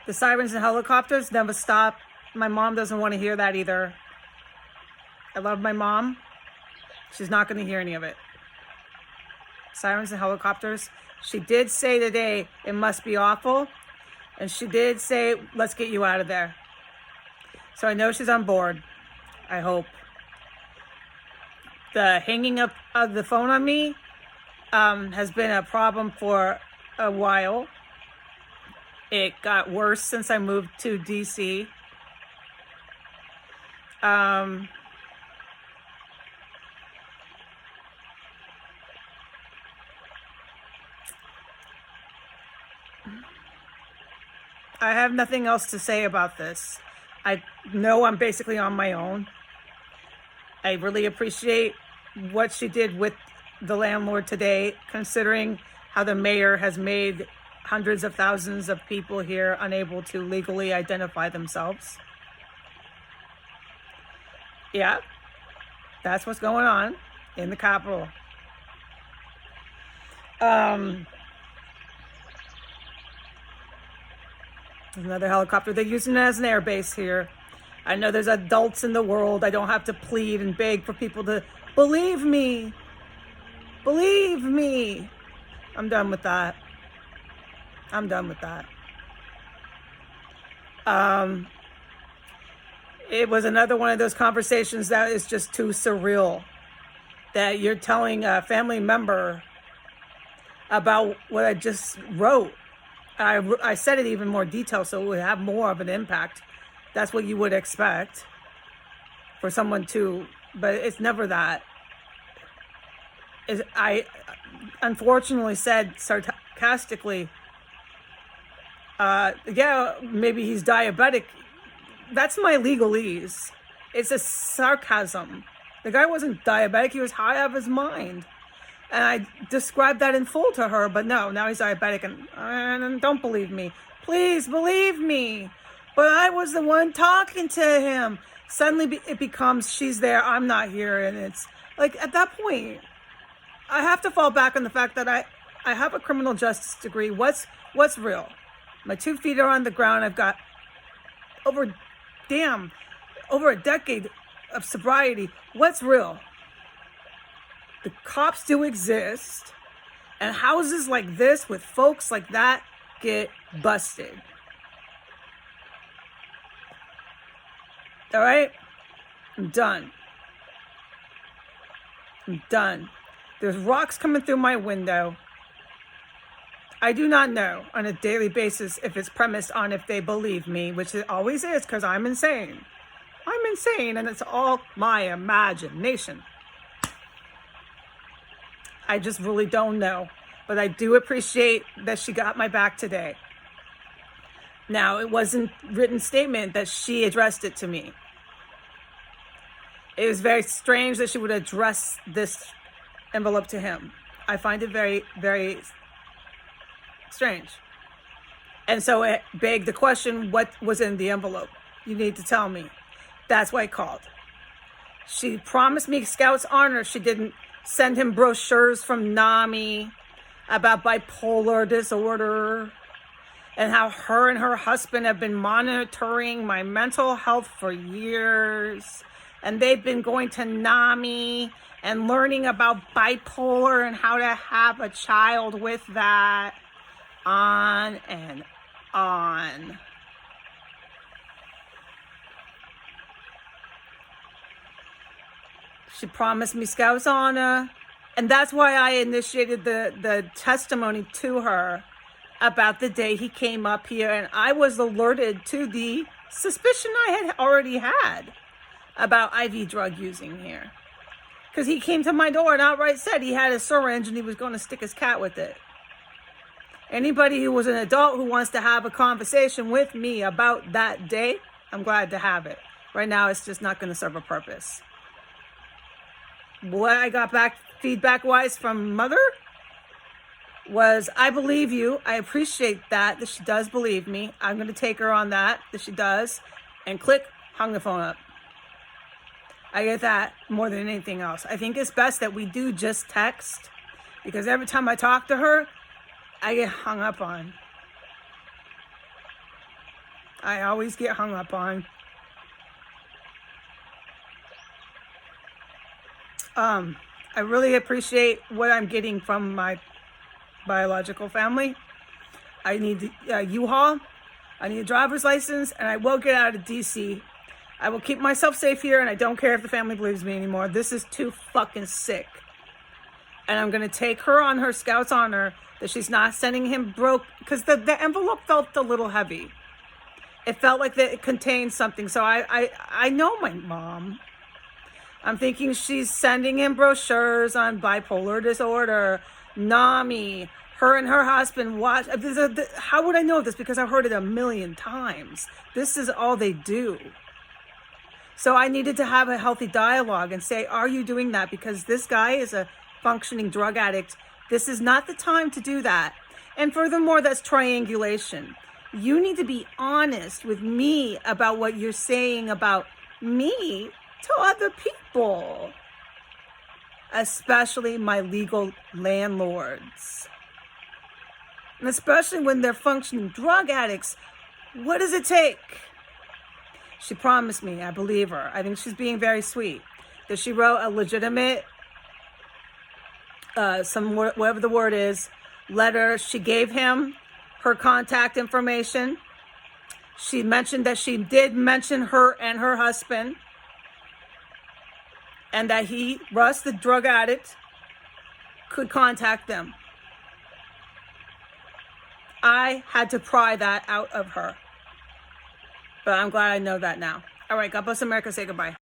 The sirens and helicopters never stop. My mom doesn't want to hear that either. I love my mom. She's not going to hear any of it. Sirens and helicopters. She did say today it must be awful. And she did say, let's get you out of there. So I know she's on board. I hope. The hanging up of the phone on me has been a problem for a while. It got worse since I moved to DC. I have nothing else to say about this. I know I'm basically on my own. I really appreciate what she did with the landlord today, considering how the mayor has made hundreds of thousands of people here unable to legally identify themselves. Yeah, that's what's going on in the Capitol. Another helicopter. They're using it as an air base here. I know there's adults in the world. I don't have to plead and beg for people to believe me. Believe me. I'm done with that. I'm done with that. It was another one of those conversations that is just too surreal. That you're telling a family member about what I just wrote. I said it even more detail so it would have more of an impact. That's what you would expect for someone to, but it's never that. I unfortunately said sarcastically, yeah, maybe he's diabetic. That's my legalese. It's a sarcasm. The guy wasn't diabetic. He was high out of his mind. And I described that in full to her, but no, now he's diabetic and don't believe me. Please believe me. But I was the one talking to him. Suddenly it becomes, she's there, I'm not here. And it's like, at that point, I have to fall back on the fact that I have a criminal justice degree. What's real? My 2 feet are on the ground. I've got over a decade of sobriety. What's real? The cops do exist, and houses like this with folks like that get busted. All right? I'm done. I'm done. There's rocks coming through my window. I do not know on a daily basis if it's premised on if they believe me, which it always is because I'm insane. I'm insane, and it's all my imagination. I just really don't know. But I do appreciate that she got my back today. Now, it wasn't written statement that she addressed it to me. It was very strange that she would address this envelope to him. I find it very, very strange. And so it begged the question, what was in the envelope? You need to tell me. That's why I called. She promised me Scout's honor. She didn't send him brochures from NAMI about bipolar disorder and how her and her husband have been monitoring my mental health for years. And they've been going to NAMI and learning about bipolar and how to have a child with that. On and on. She promised me Scout's honor. And that's why I initiated the testimony to her about the day he came up here. And I was alerted to the suspicion I had already had about IV drug using here. Because he came to my door and outright said he had a syringe and he was going to stick his cat with it. Anybody who was an adult who wants to have a conversation with me about that day, I'm glad to have it. Right now, it's just not going to serve a purpose. What I got back feedback-wise from Mother was, I believe you. I appreciate that she does believe me. I'm going to take her on that she does. And click, hung the phone up. I get that more than anything else. I think it's best that we do just text, because every time I talk to her, I get hung up on. I always get hung up on. I really appreciate what I'm getting from my biological family. I need the U-Haul. I need a driver's license, and I will get out of DC. I will keep myself safe here, and I don't care if the family believes me anymore. This is too fucking sick. And I'm going to take her on her Scout's honor that she's not sending him broke, because the envelope felt a little heavy. It felt like that it contained something. So I know my mom. I'm thinking she's sending him brochures on bipolar disorder, NAMI, her and her husband watch. How would I know this? Because I've heard it a million times. This is all they do. So I needed to have a healthy dialogue and say, are you doing that? Because this guy is a functioning drug addict. This is not the time to do that. And furthermore, that's triangulation. You need to be honest with me about what you're saying about me to other people, especially my legal landlords. And especially when they're functioning drug addicts, what does it take? She promised me, I believe her. I think she's being very sweet. That she wrote a legitimate, whatever the word is, letter. She gave him her contact information. She mentioned that she did mention her and her husband. And that Russ, the drug addict, could contact them. I had to pry that out of her. But I'm glad I know that now. All right, God bless America. Say goodbye.